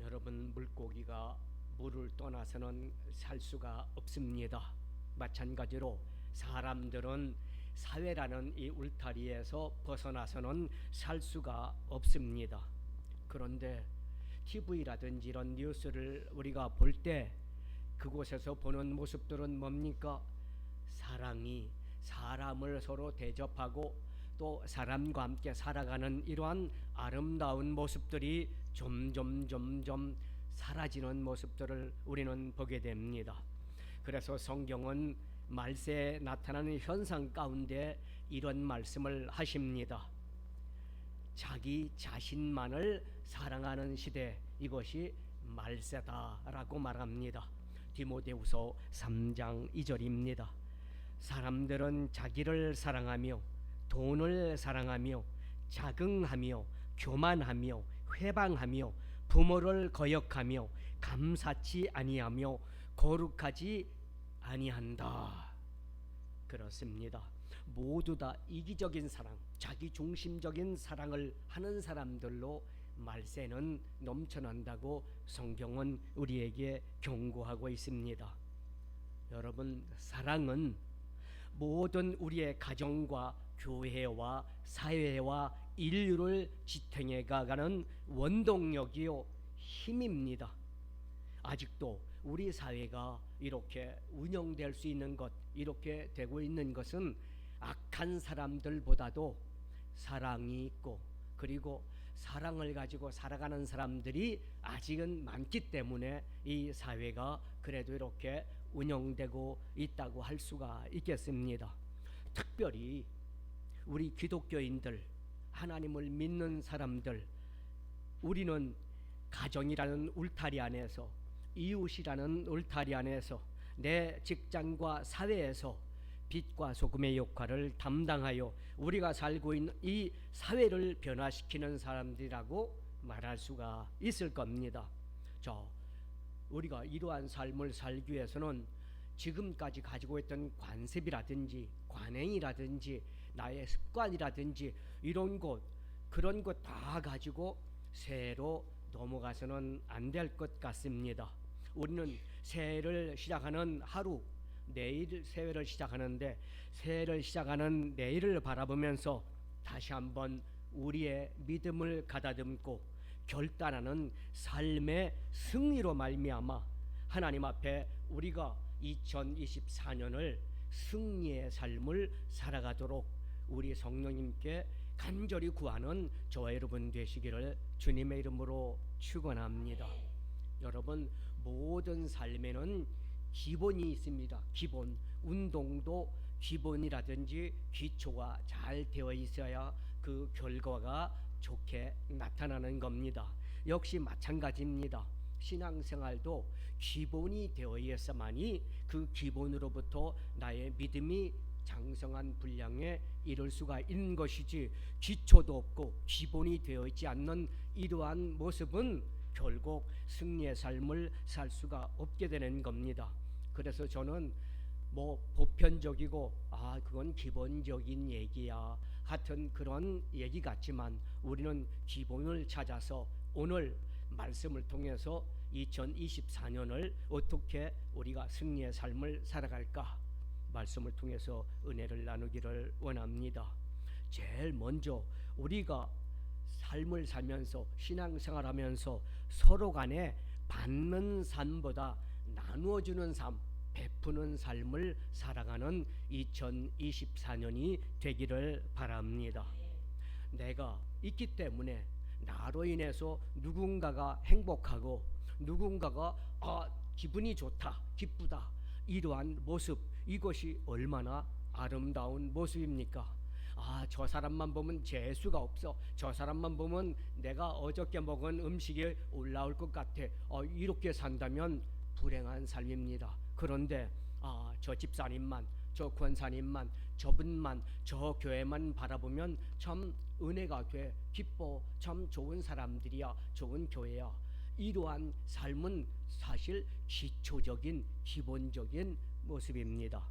여러분, 물고기가 물을 떠나서는 살 수가 없습니다. 마찬가지로 사람들은 사회라는 이 울타리에서 벗어나서는 살 수가 없습니다. 그런데 TV라든지 이런 뉴스를 우리가 볼 때 그곳에서 보는 모습들은 뭡니까? 사랑이 사람을 서로 대접하고 또 사람과 함께 살아가는 이러한 아름다운 모습들이 점점 사라지는 모습들을 우리는 보게 됩니다. 그래서 성경은 말세에 나타나는 현상 가운데 이런 말씀을 하십니다. 자기 자신만을 사랑하는 시대, 이것이 말세다라고 말합니다. 디모데후서 3장 2절입니다. 사람들은 자기를 사랑하며 돈을 사랑하며 자긍하며 교만하며 회방하며 부모를 거역하며 감사치 아니하며 거룩하지 아니한다. 그렇습니다. 모두 다 이기적인 사랑, 자기중심적인 사랑을 하는 사람들로 말세는 넘쳐난다고 성경은 우리에게 경고하고 있습니다. 여러분, 사랑은 모든 우리의 가정과 교회와 사회와 인류를 지탱해 가가는 원동력이요 힘입니다. 아직도 우리 사회가 이렇게 운영될 수 있는 것, 이렇게 되고 있는 것은 악한 사람들보다도 사랑이 있고, 그리고 사랑을 가지고 살아가는 사람들이 아직은 많기 때문에 이 사회가 그래도 이렇게 운영되고 있다고 할 수가 있겠습니다. 특별히 우리 기독교인들, 하나님을 믿는 사람들, 우리는 가정이라는 울타리 안에서, 이웃이라는 울타리 안에서, 내 직장과 사회에서 빛과 소금의 역할을 담당하여 우리가 살고 있는 이 사회를 변화시키는 사람들이라고 말할 수가 있을 겁니다. 우리가 이러한 삶을 살기 위해서는 지금까지 가지고 있던 관습이라든지 관행이라든지 나의 습관이라든지 이런 것, 그런 것 다 가지고 새해로 넘어가서는 안 될 것 같습니다. 우리는 새해를 시작하는 하루, 내일 새해를 시작하는데, 새해를 시작하는 내일을 바라보면서 다시 한번 우리의 믿음을 가다듬고 결단하는 삶의 승리로 말미암아 하나님 앞에 우리가 2024년을 승리의 삶을 살아가도록 우리 성령님께 간절히 구하는 저와 여러분 되시기를 주님의 이름으로 축원합니다. 여러분, 모든 삶에는 기본이 있습니다. 기본, 운동도 기본이라든지 기초가 잘 되어 있어야 그 결과가 좋게 나타나는 겁니다. 역시 마찬가지입니다. 신앙생활도 기본이 되어 있어야만이 그 기본으로부터 나의 믿음이 장성한 분량에 이룰 수가 있는 것이지, 기초도 없고 기본이 되어 있지 않는 이러한 모습은 결국 승리의 삶을 살 수가 없게 되는 겁니다. 그래서 저는 보편적이고 그건 기본적인 얘기야 하여튼 그런 얘기 같지만, 우리는 기본을 찾아서 오늘 말씀을 통해서 2024년을 어떻게 우리가 승리의 삶을 살아갈까, 말씀을 통해서 은혜를 나누기를 원합니다. 제일 먼저 우리가 삶을 살면서, 신앙생활하면서 서로 간에 받는 삶보다 나누어주는 삶, 베푸는 삶을 살아가는 2024년이 되기를 바랍니다. 내가 있기 때문에 나로 인해서 누군가가 행복하고 누군가가 기분이 좋다, 기쁘다, 이러한 모습, 이것이 얼마나 아름다운 모습입니까? 저 사람만 보면 재수가 없어, 저 사람만 보면 내가 어저께 먹은 음식이 올라올 것 같아, 이렇게 산다면 불행한 삶입니다. 그런데 저 집사님만, 저 권사님만, 저분만, 저 교회만 바라보면 참 은혜가 돼, 기뻐, 참 좋은 사람들이야, 좋은 교회야. 이러한 삶은 사실 기초적인 기본적인 모습입니다.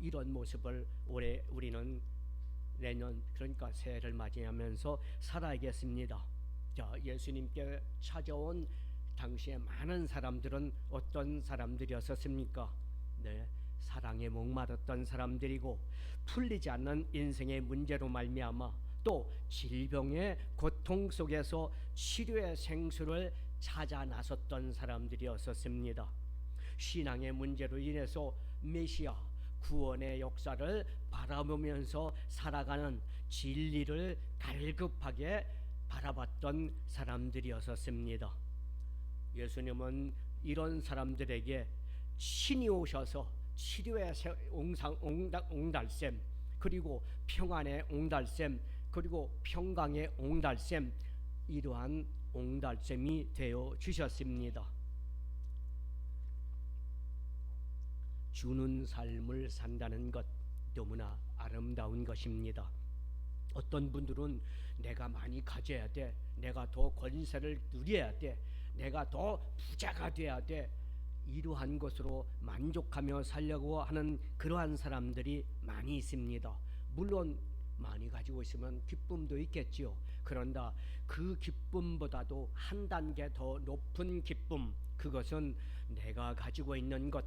이런 모습을 올해 우리는 내년, 그러니까 새해를 맞이하면서 살아야겠습니다. 예수님께 찾아온 당시에 많은 사람들은 어떤 사람들이었습니까? 네, 사랑에 목마르던 사람들이고 풀리지 않는 인생의 문제로 말미암아 또 질병의 고통 속에서 치료의 생수를 찾아 나섰던 사람들이었습니다. 신앙의 문제로 인해서 메시아 구원의 역사를 바라보면서 살아가는 진리를 갈급하게 바라봤던 사람들이었습니다. 예수님은 이런 사람들에게 신이 오셔서 치료의 옹달샘, 그리고 평안의 옹달샘, 그리고 평강의 옹달샘, 이러한 옹달샘이 되어 주셨습니다. 주는 삶을 산다는 것 너무나 아름다운 것입니다. 어떤 분들은 내가 많이 가져야 돼, 내가 더 권세를 누려야 돼, 내가 더 부자가 돼야 돼, 이러한 것으로 만족하며 살려고 하는 그러한 사람들이 많이 있습니다. 물론 많이 가지고 있으면 기쁨도 있겠지요. 그런다 그 기쁨보다도 한 단계 더 높은 기쁨, 그것은 내가 가지고 있는 것,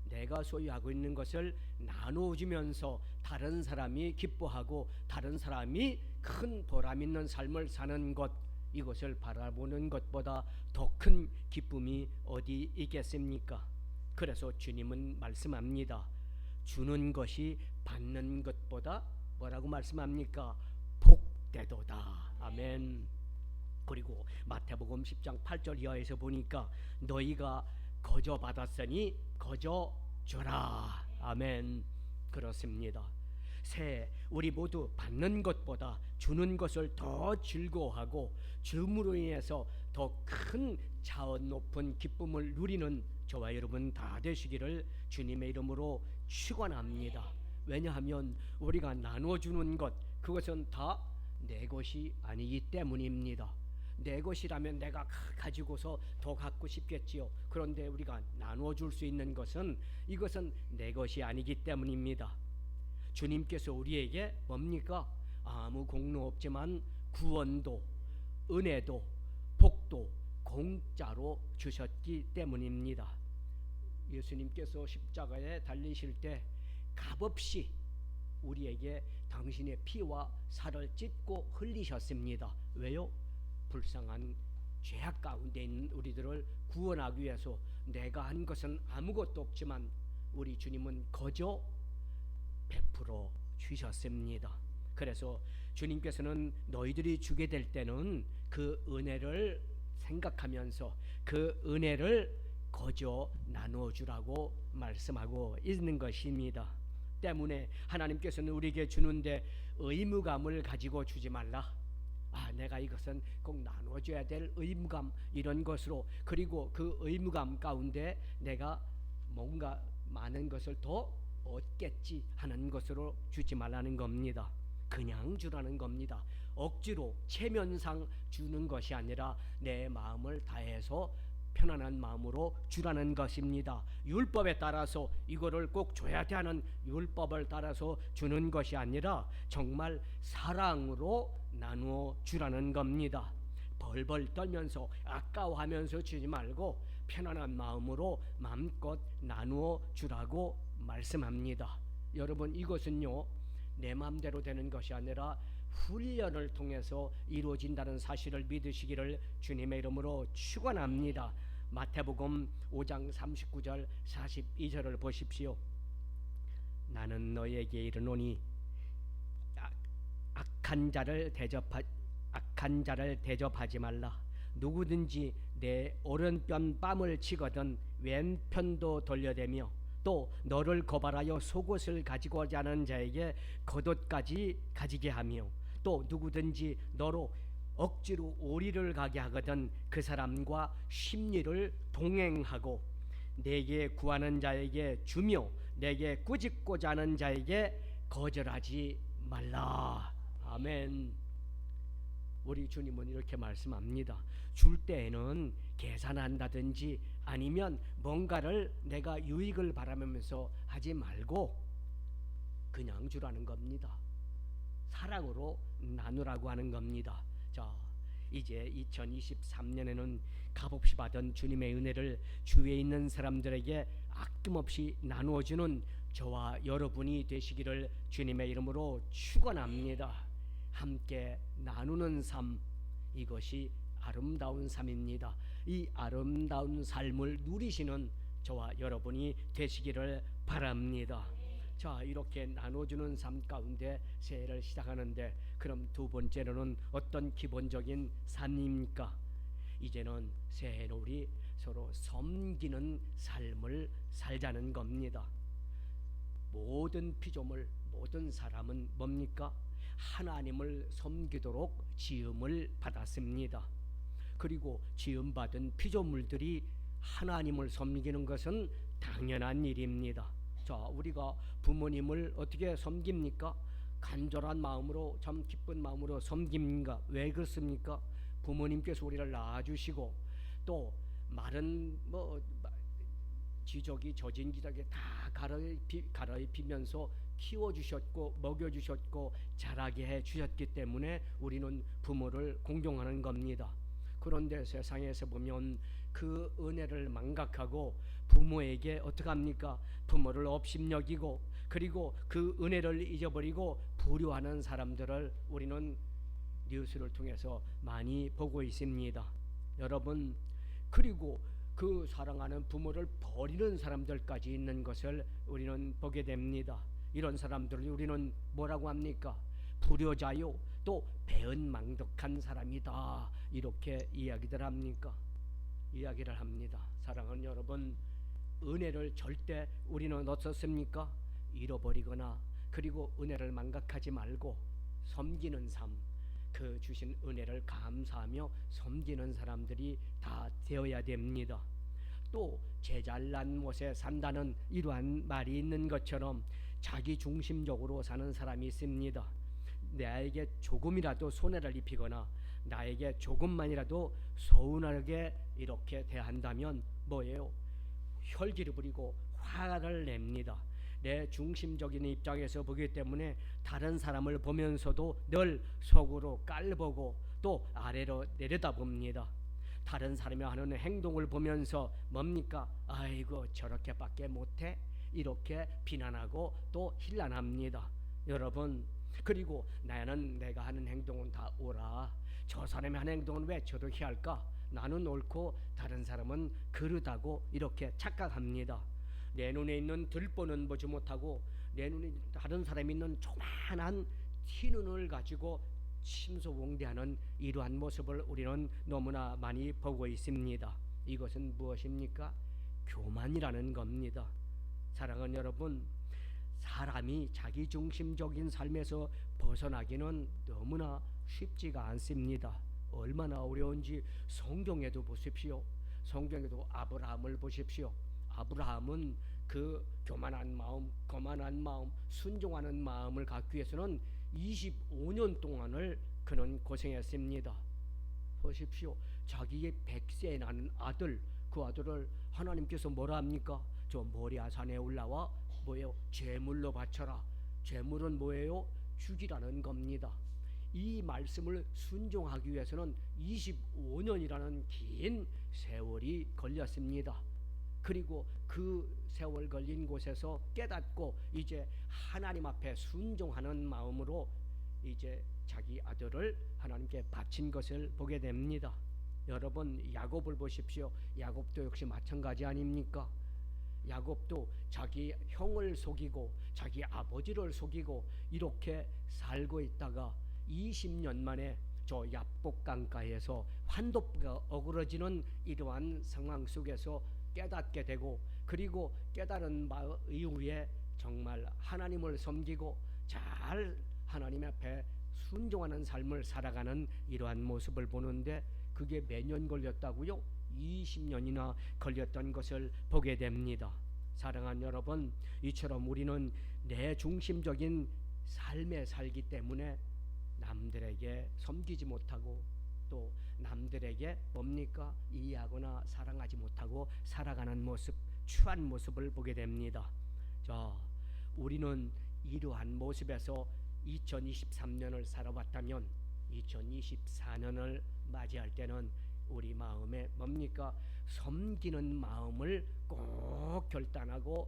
내가 소유하고 있는 것을 나눠주면서 다른 사람이 기뻐하고 다른 사람이 큰 보람 있는 삶을 사는 것, 이것을 바라보는 것보다 더 큰 기쁨이 어디 있겠습니까? 그래서 주님은 말씀합니다. 주는 것이 받는 것보다 뭐라고 말씀합니까? 복되도다. 아멘. 그리고 마태복음 10장 8절 이하에서 보니까 너희가 거저 받았으니 거저 줘라. 아멘. 그렇습니다. 우리 모두 받는 것보다 주는 것을 더 즐거워하고 줌으로 인해서 더 큰 자원 높은 기쁨을 누리는 저와 여러분 다 되시기를 주님의 이름으로 축원합니다. 왜냐하면 우리가 나눠주는 것, 그것은 다 내 것이 아니기 때문입니다. 내 것이라면 내가 가지고서 더 갖고 싶겠지요. 그런데 우리가 나눠줄 수 있는 것은 이것은 내 것이 아니기 때문입니다. 주님께서 우리에게 뭡니까? 아무 공로 없지만 구원도 은혜도 복도 공짜로 주셨기 때문입니다. 예수님께서 십자가에 달리실 때 값없이 우리에게 당신의 피와 살을 찢고 흘리셨습니다. 왜요? 불쌍한 죄악 가운데 있는 우리들을 구원하기 위해서. 내가 한 것은 아무것도 없지만 우리 주님은 거저 베풀어 주셨습니다. 그래서 주님께서는 너희들이 주게 될 때는 그 은혜를 생각하면서 그 은혜를 거저 나눠주라고 말씀하고 있는 것입니다. 때문에 하나님께서는 우리에게 주는데 의무감을 가지고 주지 말라. 내가 이것은 꼭 나눠줘야 될 의무감, 이런 것으로, 그리고 그 의무감 가운데 내가 뭔가 많은 것을 더 얻겠지 하는 것으로 주지 말라는 겁니다. 그냥 주라는 겁니다. 억지로 체면상 주는 것이 아니라 내 마음을 다해서 편안한 마음으로 주라는 것입니다. 율법에 따라서 이거를 꼭 줘야 돼 하는 율법을 따라서 주는 것이 아니라 정말 사랑으로 나누어 주라는 겁니다. 벌벌 떨면서 아까워하면서 주지 말고 편안한 마음으로 마음껏 나누어 주라고 말씀합니다. 여러분, 이것은요 내 마음대로 되는 것이 아니라 훈련을 통해서 이루어진다는 사실을 믿으시기를 주님의 이름으로 축원합니다. 마태복음 5장 39절 42절을 보십시오. 나는 너에게 이르노니 악한 자를 대접하지 말라. 누구든지 내 오른편 뺨을 치거든 왼편도 돌려대며 또 너를 고발하여 속옷을 가지고자 하는 자에게 겉옷까지 가지게 하며 또 누구든지 너로 억지로 오리를 가게 하거든 그 사람과 심리를 동행하고 내게 구하는 자에게 주며 내게 꾸짖고자 하는 자에게 거절하지 말라. 아멘. 우리 주님은 이렇게 말씀합니다. 줄 때에는 계산한다든지 아니면 뭔가를 내가 유익을 바라면서 하지 말고 그냥 주라는 겁니다. 사랑으로 나누라고 하는 겁니다. 자, 이제 2023년에는 값없이 받은 주님의 은혜를 주위에 있는 사람들에게 아낌없이 나누어주는 저와 여러분이 되시기를 주님의 이름으로 축원합니다. 함께 나누는 삶, 이것이 아름다운 삶입니다. 이 아름다운 삶을 누리시는 저와 여러분이 되시기를 바랍니다. 자, 이렇게 나눠주는 삶 가운데 새해를 시작하는데, 그럼 두 번째로는 어떤 기본적인 삶입니까? 이제는 새해는 우리 서로 섬기는 삶을 살자는 겁니다. 모든 피조물, 모든 사람은 뭡니까? 하나님을 섬기도록 지음을 받았습니다. 그리고 지음받은 피조물들이 하나님을 섬기는 것은 당연한 일입니다. 자, 우리가 부모님을 어떻게 섬깁니까? 간절한 마음으로, 참 기쁜 마음으로 섬깁니까? 왜 그렇습니까? 부모님께서 우리를 낳아주시고 또 마른 지적이 젖은 기저귀 다 갈아입히면서 키워주셨고 먹여주셨고 자라게 해주셨기 때문에 우리는 부모를 공경하는 겁니다. 그런데 세상에서 보면 그 은혜를 망각하고 부모에게 어떻게 합니까? 부모를 업신여기고 그리고 그 은혜를 잊어버리고 불효하는 사람들을 우리는 뉴스를 통해서 많이 보고 있습니다. 여러분, 그리고 그 사랑하는 부모를 버리는 사람들까지 있는 것을 우리는 보게 됩니다. 이런 사람들을 우리는 뭐라고 합니까? 불효자요, 또 배은망덕한 사람이다, 이렇게 이야기를 합니다. 사랑하는 여러분, 은혜를 절대 우리는 어떻습니까? 잃어버리거나 그리고 은혜를 망각하지 말고 섬기는 삶, 그 주신 은혜를 감사하며 섬기는 사람들이 다 되어야 됩니다. 또 제잘난 못에 산다는 이러한 말이 있는 것처럼 자기 중심적으로 사는 사람이 있습니다. 나에게 조금이라도 손해를 입히거나 나에게 조금만이라도 서운하게 이렇게 대한다면 뭐예요? 혈기를 부리고 화를 냅니다. 내 중심적인 입장에서 보기 때문에 다른 사람을 보면서도 늘 속으로 깔보고 또 아래로 내려다봅니다. 다른 사람이 하는 행동을 보면서 뭡니까? 아이고 저렇게밖에 못해? 이렇게 비난하고 또 힐난합니다. 여러분, 그리고 나는 내가 하는 행동은 다 옳아, 저 사람이 하는 행동은 왜 저렇게 할까? 나는 옳고 다른 사람은 그르다고 이렇게 착각합니다. 내 눈에 있는 들보는 보지 못하고 내 눈에 다른 사람이 있는 조그만한 티눈을 가지고 심소봉대하는 이러한 모습을 우리는 너무나 많이 보고 있습니다. 이것은 무엇입니까? 교만이라는 겁니다. 사랑하는 여러분, 사람이 자기중심적인 삶에서 벗어나기는 너무나 쉽지가 않습니다. 얼마나 어려운지 성경에도 보십시오. 성경에도 아브라함을 보십시오. 아브라함은 그 교만한 마음, 거만한 마음, 순종하는 마음을 갖기 위해서는 25년 동안을 그는 고생했습니다. 보십시오. 자기의 100세 나는 아들, 그 아들을 하나님께서 뭐라 합니까? 저 모리아산에 올라와 뭐예요? 제물로 바쳐라. 제물은 뭐예요? 죽이라는 겁니다. 이 말씀을 순종하기 위해서는 25년이라는 긴 세월이 걸렸습니다. 그리고 그 세월 걸린 곳에서 깨닫고 이제 하나님 앞에 순종하는 마음으로 이제 자기 아들을 하나님께 바친 것을 보게 됩니다. 여러분, 야곱을 보십시오. 야곱도 역시 마찬가지 아닙니까? 야곱도 자기 형을 속이고 자기 아버지를 속이고 이렇게 살고 있다가 20년 만에 저 야복강가에서 환도뼈가 어그러지는 이러한 상황 속에서 깨닫게 되고, 그리고 깨달은 이후에 정말 하나님을 섬기고 잘 하나님 앞에 순종하는 삶을 살아가는 이러한 모습을 보는데, 그게 몇 년 걸렸다고요? 20년이나 걸렸던 것을 보게 됩니다. 사랑하는 여러분, 이처럼 우리는 내 중심적인 삶에 살기 때문에 남들에게 섬기지 못하고 또 남들에게 뭡니까? 이해하거나 사랑하지 못하고 살아가는 모습, 추한 모습을 보게 됩니다. 자, 우리는 이러한 모습에서 2023년을 살아왔다면 2024년을 맞이할 때는 우리 마음에 뭡니까? 섬기는 마음을 꼭 결단하고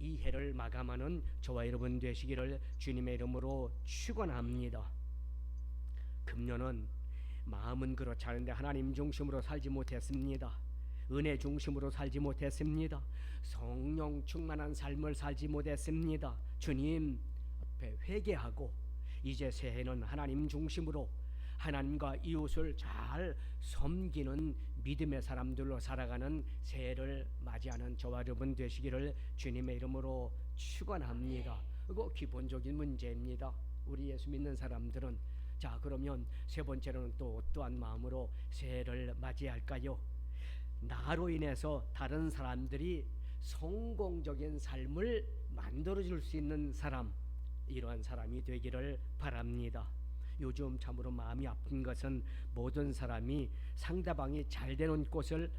이 해를 마감하는 저와 여러분 되시기를 주님의 이름으로 축원합니다. 금년은 마음은 그렇지 않은데 하나님 중심으로 살지 못했습니다. 은혜 중심으로 살지 못했습니다. 성령 충만한 삶을 살지 못했습니다. 주님 앞에 회개하고 이제 새해는 하나님 중심으로 하나님과 이웃을 잘 섬기는 믿음의 사람들로 살아가는 새해를 맞이하는 저와 여러분 되시기를 주님의 이름으로 축원합니다. 이거 기본적인 문제입니다. 우리 예수 믿는 사람들은. 자, 그러면 세 번째로는 또 어떠한 마음으로 새해를 맞이할까요? 나로 인해서 다른 사람들이 성공적인 삶을 만들어줄 수 있는 사람, 이러한 사람이 되기를 바랍니다. 요즘 참으로 마음이 아픈 것은 모든 사람이 상대방이 잘 되는 곳을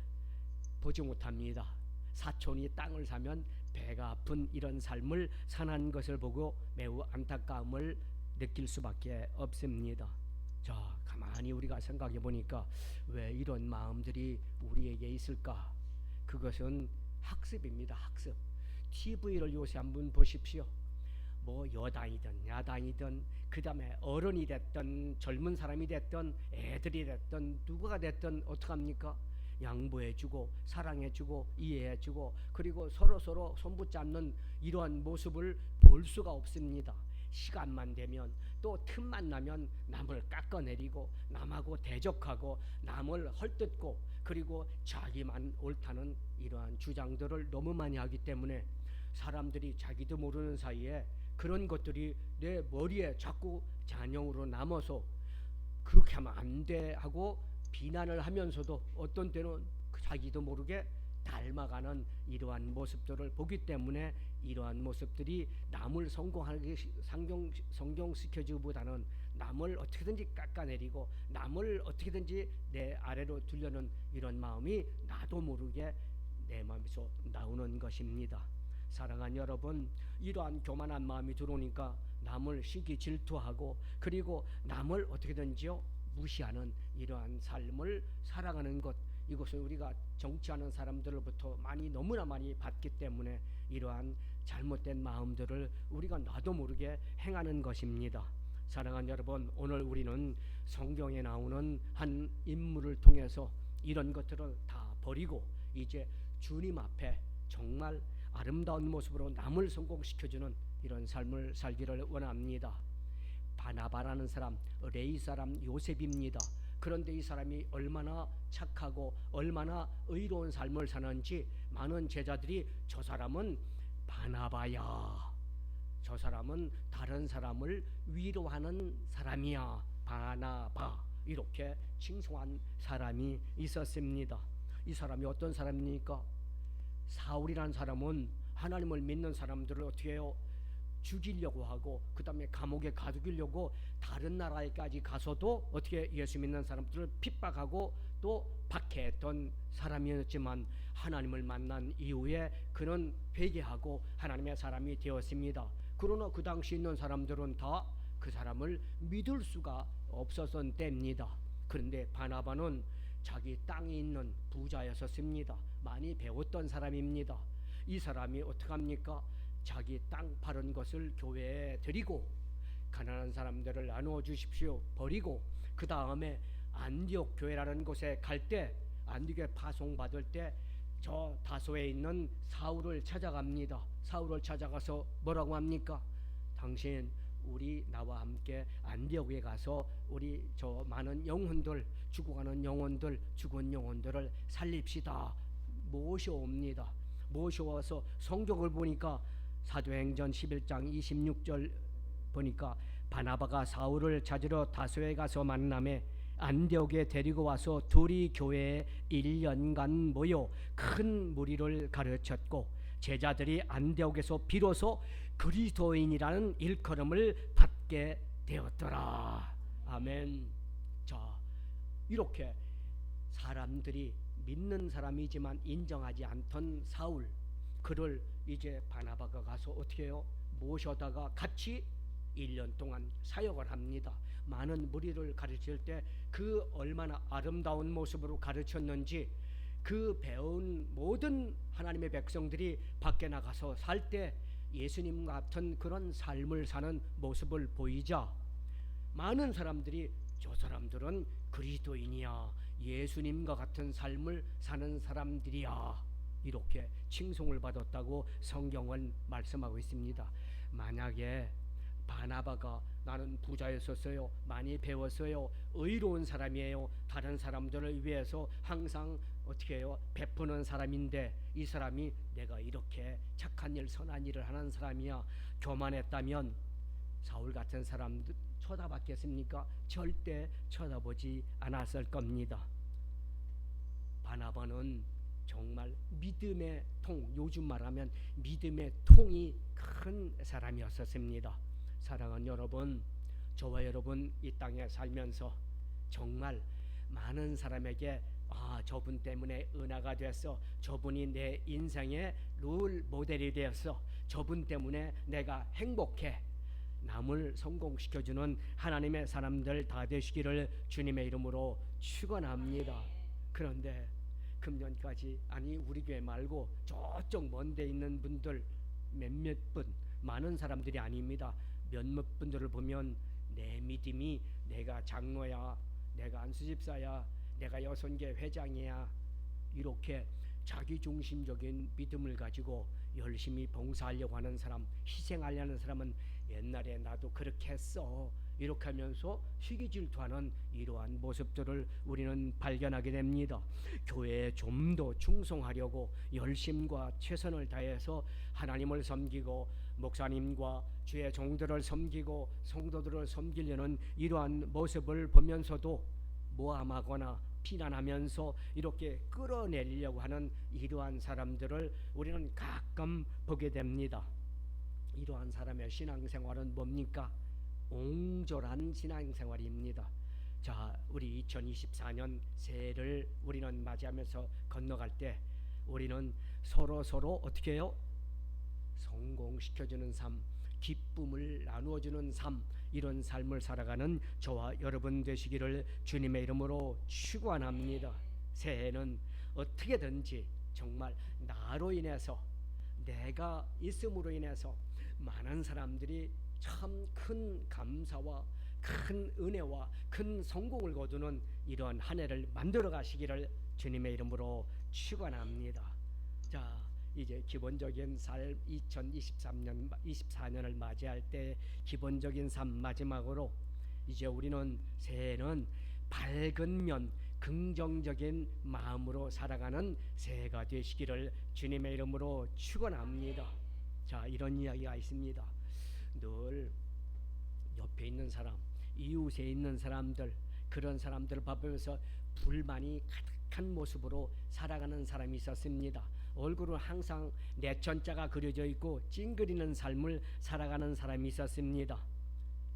보지 못합니다. 사촌이 땅을 사면 배가 아픈 이런 삶을 사는 것을 보고 매우 안타까움을 느낄 수밖에 없습니다. 자, 가만히 우리가 생각해 보니까 왜 이런 마음들이 우리에게 있을까? 그것은 학습입니다. 학습. TV를 요새 한번 보십시오. 뭐 여당이든 야당이든 그 다음에 어른이 됐든 젊은 사람이 됐든 애들이 됐든 누구가 됐든 어떡합니까? 양보해주고 사랑해주고 이해해주고 그리고 서로 손붙잡는 이러한 모습을 볼 수가 없습니다. 시간만 되면 또 틈만 나면 남을 깎아내리고 남하고 대적하고 남을 헐뜯고 그리고 자기만 옳다는 이러한 주장들을 너무 많이 하기 때문에 사람들이 자기도 모르는 사이에 그런 것들이 내 머리에 자꾸 잔영으로 남아서 그렇게 하면 안 돼 하고 비난을 하면서도 어떤 때는 자기도 모르게 닮아가는 이러한 모습들을 보기 때문에 이러한 모습들이 남을 성공하게 성공시켜주기보다는 남을 어떻게든지 깎아내리고 남을 어떻게든지 내 아래로 두려는 이런 마음이 나도 모르게 내 마음에서 나오는 것입니다. 사랑하는 여러분, 이러한 교만한 마음이 들어오니까 남을 시기 질투하고 그리고 남을 어떻게든지요 무시하는 이러한 삶을 살아가는 것, 이것은 우리가 정치하는 사람들로부터 너무나 많이 받기 때문에 이러한 잘못된 마음들을 우리가 나도 모르게 행하는 것입니다. 사랑하는 여러분, 오늘 우리는 성경에 나오는 한 인물을 통해서 이런 것들을 다 버리고 이제 주님 앞에 정말 아름다운 모습으로 남을 성공시켜주는 이런 삶을 살기를 원합니다. 바나바라는 사람, 레위 사람 요셉입니다. 그런데 이 사람이 얼마나 착하고 얼마나 의로운 삶을 사는지 많은 제자들이 저 사람은 바나바야, 저 사람은 다른 사람을 위로하는 사람이야, 바나바, 이렇게 칭송한 사람이 있었습니다. 이 사람이 어떤 사람입니까? 사울이라는 사람은 하나님을 믿는 사람들을 어떻게 해요? 죽이려고 하고 그 다음에 감옥에 가두려고 다른 나라에까지 가서도 어떻게 예수 믿는 사람들을 핍박하고 또 박해했던 사람이었지만 하나님을 만난 이후에 그는 회개하고 하나님의 사람이 되었습니다. 그러나 그 당시 있는 사람들은 다 그 사람을 믿을 수가 없었던 때입니다. 그런데 바나바는 자기 땅이 있는 부자였었습니다. 많이 배웠던 사람입니다. 이 사람이 어떡합니까? 자기 땅 파는 것을 교회에 드리고 가난한 사람들을 나누어 주십시오 버리고 그 다음에 안디옥 교회라는 곳에 갈 때 안디옥에 파송받을 때 저 다소에 있는 사울을 찾아갑니다. 사울을 찾아가서 뭐라고 합니까? 당신 우리 나와 함께 안디옥에 가서 우리 저 많은 영혼들, 죽어가는 영혼들, 죽은 영혼들을 살립시다. 모셔옵니다. 모셔와서 성경을 보니까 사도행전 11장 26절 보니까 바나바가 사울을 찾으러 다소에 가서 만남에 안디옥에 데리고 와서 둘이 교회에 1년간 모여 큰 무리를 가르쳤고 제자들이 안디옥에서 비로소 그리스도인이라는 일컬음을 받게 되었더라. 아멘. 자, 이렇게 사람들이 믿는 사람이지만 인정하지 않던 사울, 그를 이제 바나바가 가서 어떻게 해요? 모셔다가 같이 1년 동안 사역을 합니다. 많은 무리를 가르칠 때 그 얼마나 아름다운 모습으로 가르쳤는지 그 배운 모든 하나님의 백성들이 밖에 나가서 살 때 예수님 같은 그런 삶을 사는 모습을 보이자 많은 사람들이 저 사람들은 그리스도인이야, 예수님과 같은 삶을 사는 사람들이야, 이렇게 칭송을 받았다고 성경은 말씀하고 있습니다. 만약에 바나바가 나는 부자였었어요, 많이 배웠어요, 의로운 사람이에요, 다른 사람들을 위해서 항상 어떻게 해요? 베푸는 사람인데 이 사람이 내가 이렇게 착한 일 선한 일을 하는 사람이야 교만했다면 사울 같은 사람들 쳐다봤겠습니까? 절대 쳐다보지 않았을 겁니다. 바나바는 정말 믿음의 통, 요즘 말하면 믿음의 통이 큰 사람이었었습니다. 사랑하는 여러분, 저와 여러분 이 땅에 살면서 정말 많은 사람에게 저분 때문에 은혜가 됐어, 저분이 내 인생의 롤 모델이 되었어, 저분 때문에 내가 행복해, 남을 성공시켜주는 하나님의 사람들 다 되시기를 주님의 이름으로 축원합니다. 그런데 금년까지, 아니 우리 교회 말고 저쪽 먼 데 있는 분들 몇몇 분, 많은 사람들이 아닙니다. 몇몇 분들을 보면 내 믿음이 내가 장로야, 내가 안수집사야, 내가 여선계 회장이야, 이렇게 자기중심적인 믿음을 가지고 열심히 봉사하려고 하는 사람, 희생하려는 사람은 옛날에 나도 그렇게 했어, 이렇게 하면서 시기질투하는 이러한 모습들을 우리는 발견하게 됩니다. 교회에 좀 더 충성하려고 열심과 최선을 다해서 하나님을 섬기고 목사님과 주의 종들을 섬기고 성도들을 섬기려는 이러한 모습을 보면서도 모함하거나 비난하면서 이렇게 끌어내리려고 하는 이러한 사람들을 우리는 가끔 보게 됩니다. 이러한 사람의 신앙생활은 뭡니까? 옹졸한 신앙생활입니다. 자, 우리 2024년 새해를 우리는 맞이하면서 건너갈 때 우리는 서로 어떻게 해요? 성공시켜주는 삶, 기쁨을 나누어주는 삶, 이런 삶을 살아가는 저와 여러분 되시기를 주님의 이름으로 축원합니다. 새해는 어떻게든지 정말 나로 인해서, 내가 있음으로 인해서 많은 사람들이 참 큰 감사와 큰 은혜와 큰 성공을 거두는 이러한 한 해를 만들어 가시기를 주님의 이름으로 축원합니다. 자, 이제 기본적인 삶 2024년을 맞이할 때 기본적인 삶 마지막으로 이제 우리는 새해는 밝은 면, 긍정적인 마음으로 살아가는 새해가 되시기를 주님의 이름으로 축원합니다. 자, 이런 이야기가 있습니다. 늘 옆에 있는 사람, 이웃에 있는 사람들, 그런 사람들을 바라보면서 불만이 가득한 모습으로 살아가는 사람이 있었습니다. 얼굴은 항상 내천자가 그려져 있고 찡그리는 삶을 살아가는 사람이 있었습니다.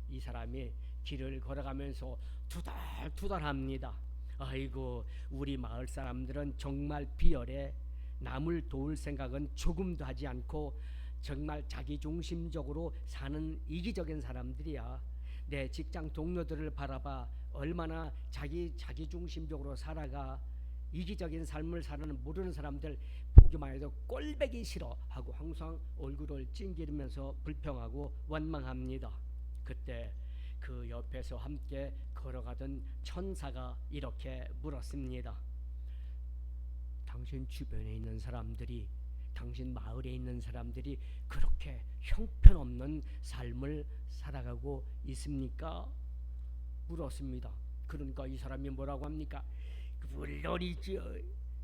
이 사람이 길을 걸어가면서 투덜투덜합니다. 아이고, 우리 마을 사람들은 정말 비열해. 남을 도울 생각은 조금도 하지 않고 정말 자기중심적으로 사는 이기적인 사람들이야. 내 직장 동료들을 바라봐. 얼마나 자기중심적으로 살아가. 이기적인 삶을 사는 모르는 사람들 보기만 해도 꼴배기 싫어 하고 항상 얼굴을 찡기르면서 불평하고 원망합니다. 그때 그 옆에서 함께 걸어가던 천사가 이렇게 물었습니다. 당신 주변에 있는 사람들이, 당신 마을에 있는 사람들이 그렇게 형편없는 삶을 살아가고 있습니까? 물었습니다. 그러니까 이 사람이 뭐라고 합니까? 물론이죠.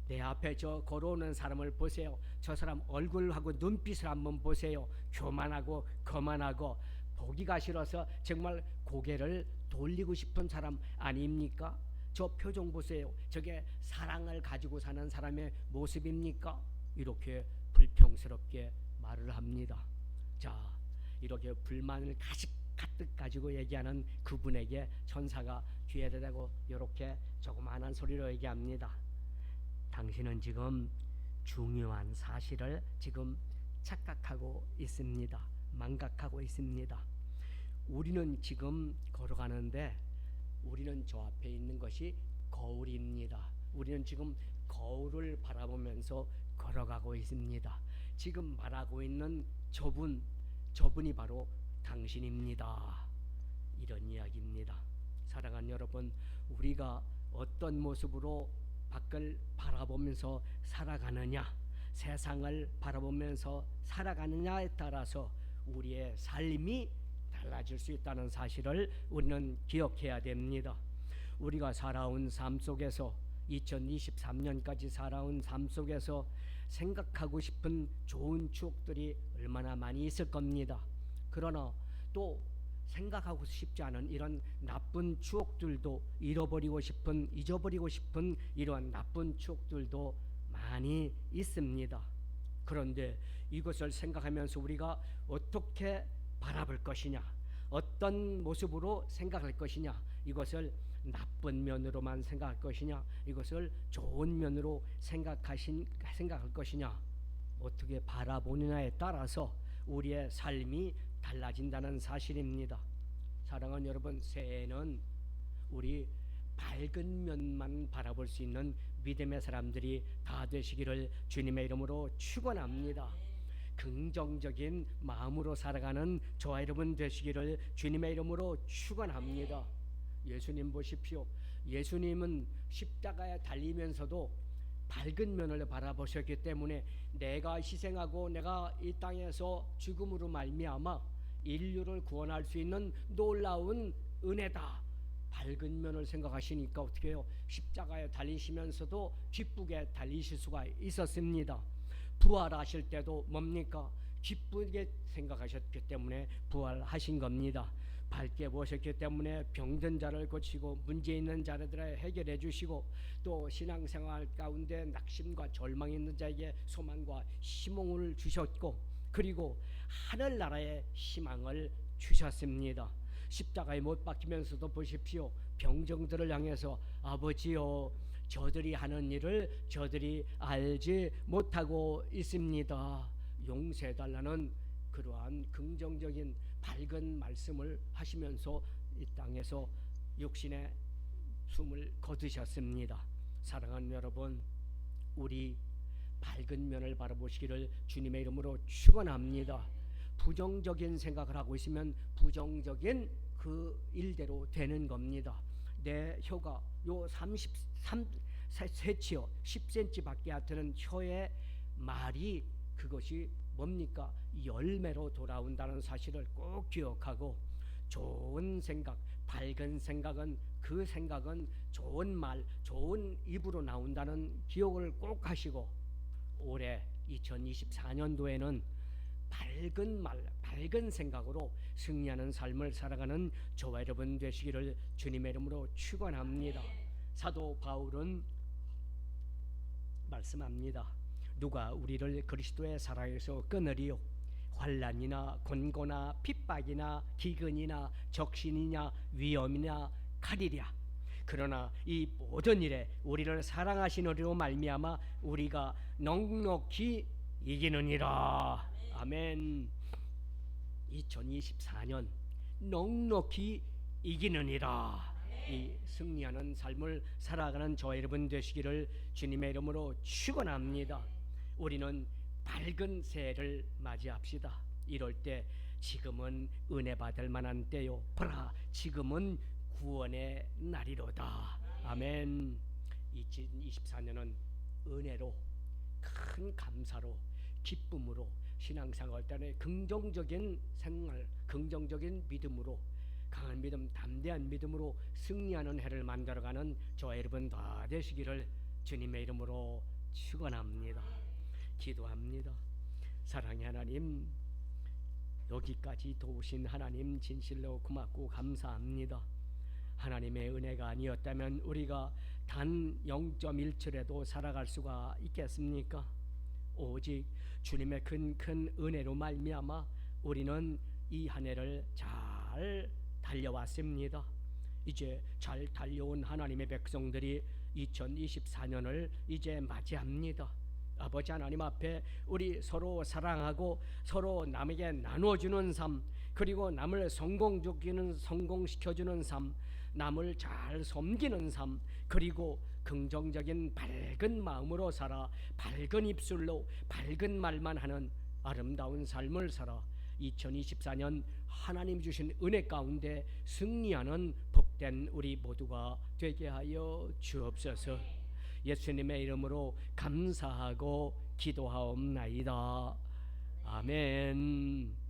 내 앞에 저 걸어오는 사람을 보세요. 저 사람 얼굴하고 눈빛을 한번 보세요. 교만하고 거만하고 보기가 싫어서 정말 고개를 돌리고 싶은 사람 아닙니까? 저 표정 보세요. 저게 사랑을 가지고 사는 사람의 모습입니까? 이렇게 불평스럽게 말을 합니다. 자, 이렇게 불만을 가득 가지고 얘기하는 그분에게 천사가 귀에다 대고 이렇게 조그마한 소리로 얘기합니다. 당신은 지금 중요한 사실을 지금 착각하고 있습니다. 망각하고 있습니다. 우리는 지금 걸어가는데 우리는 저 앞에 있는 것이 거울입니다. 우리는 지금 거울을 바라보면서 걸어가고 있습니다. 지금 말하고 있는 저분이 바로 당신입니다. 이런 이야기입니다. 사랑하는 여러분, 우리가 어떤 모습으로 밖을 바라보면서 살아가느냐, 세상을 바라보면서 살아가느냐에 따라서 우리의 삶이 달라질 수 있다는 사실을 우리는 기억해야 됩니다. 우리가 살아온 삶 속에서 2023년까지 살아온 삶 속에서 생각하고 싶은 좋은 추억들이 얼마나 많이 있을 겁니다. 그러나 또 생각하고 싶지 않은 이런 나쁜 추억들도 잊어버리고 싶은 이러한 나쁜 추억들도 많이 있습니다. 그런데 이것을 생각하면서 우리가 어떻게 바라볼 것이냐, 어떤 모습으로 생각할 것이냐, 이것을 나쁜 면으로만 생각할 것이냐, 이것을 좋은 면으로 생각할 것이냐, 어떻게 바라보느냐에 따라서 우리의 삶이 달라진다는 사실입니다. 사랑하는 여러분, 새해에는 우리 밝은 면만 바라볼 수 있는 믿음의 사람들이 다 되시기를 주님의 이름으로 축원합니다. 긍정적인 마음으로 살아가는 저와 여러분 되시기를 주님의 이름으로 축원합니다. 예수님 보십시오. 예수님은 십자가에 달리면서도 밝은 면을 바라보셨기 때문에 내가 희생하고 내가 이 땅에서 죽음으로 말미암아 인류를 구원할 수 있는 놀라운 은혜다, 밝은 면을 생각하시니까 어떻게 해요? 십자가에 달리시면서도 기쁘게 달리실 수가 있었습니다. 부활하실 때도 뭡니까? 기쁘게 생각하셨기 때문에 부활하신 겁니다. 밝게 보셨기 때문에 병든 자를 고치고 문제 있는 자들을 해결해 주시고, 또 신앙생활 가운데 낙심과 절망이 있는 자에게 소망과 희망을 주셨고, 그리고 하늘나라의 희망을 주셨습니다. 십자가에 못 박히면서도 보십시오. 병정들을 향해서 아버지여, 저들이 하는 일을 저들이 알지 못하고 있습니다. 용서해달라는 그러한 긍정적인 밝은 말씀을 하시면서 이 땅에서 육신의 숨을 거두셨습니다. 사랑하는 여러분, 우리 밝은 면을 바라보시기를 주님의 이름으로 축원합니다. 부정적인 생각을 하고 있으면 부정적인 그 일대로 되는 겁니다. 내 혀가 요 33cm요 10cm밖에 안 되는 혀의 말이 그것이 뭡니까? 열매로 돌아온다는 사실을 꼭 기억하고, 좋은 생각, 밝은 생각은 그 생각은 좋은 말, 좋은 입으로 나온다는 기억을 꼭 하시고, 올해 2024년도에는 밝은 말, 밝은 생각으로 승리하는 삶을 살아가는 저와 여러분 되시기를 주님의 이름으로 축원합니다. 사도 바울은 말씀합니다. 누가 우리를 그리스도의 사랑에서 끊으리요? 환난이나 곤고나 핍박이나 기근이나 적신이냐 위험이나 칼이랴. 그러나 이 모든 일에 우리를 사랑하시느니로 말미암아 우리가 넉넉히 이기느니라. 아멘. 2024년 넉넉히 이기느니라. 이 승리하는 삶을 살아가는 저 여러분 되시기를 주님의 이름으로 축원합니다. 우리는 밝은 새해를 맞이합시다. 이럴 때 지금은 은혜 받을 만한 때요, 보라 지금은 구원의 날이로다. 아멘. 2024년은 은혜로, 큰 감사로, 기쁨으로, 신앙생활 때문에 긍정적인 생활, 긍정적인 믿음으로, 강한 믿음, 담대한 믿음으로 승리하는 해를 만들어가는 저와 여러분 다 되시기를 주님의 이름으로 축원합니다. 기도합니다. 사랑의 하나님, 여기까지 도우신 하나님 진실로 고맙고 감사합니다. 하나님의 은혜가 아니었다면 우리가 단 0.1초라도 살아갈 수가 있겠습니까? 오직 주님의 큰 은혜로 말미암아 우리는 이 한 해를 잘 달려왔습니다. 이제 잘 달려온 하나님의 백성들이 2024년을 이제 맞이합니다. 아버지 하나님 앞에 우리 서로 사랑하고 서로 남에게 나눠주는 삶, 그리고 남을 성공시켜주는 삶, 남을 잘 섬기는 삶, 그리고 긍정적인 밝은 마음으로 살아 밝은 입술로 밝은 말만 하는 아름다운 삶을 살아 2024년 하나님 주신 은혜 가운데 승리하는 복된 우리 모두가 되게 하여 주옵소서. 예수님의 이름으로 감사하고 기도하옵나이다. 아멘.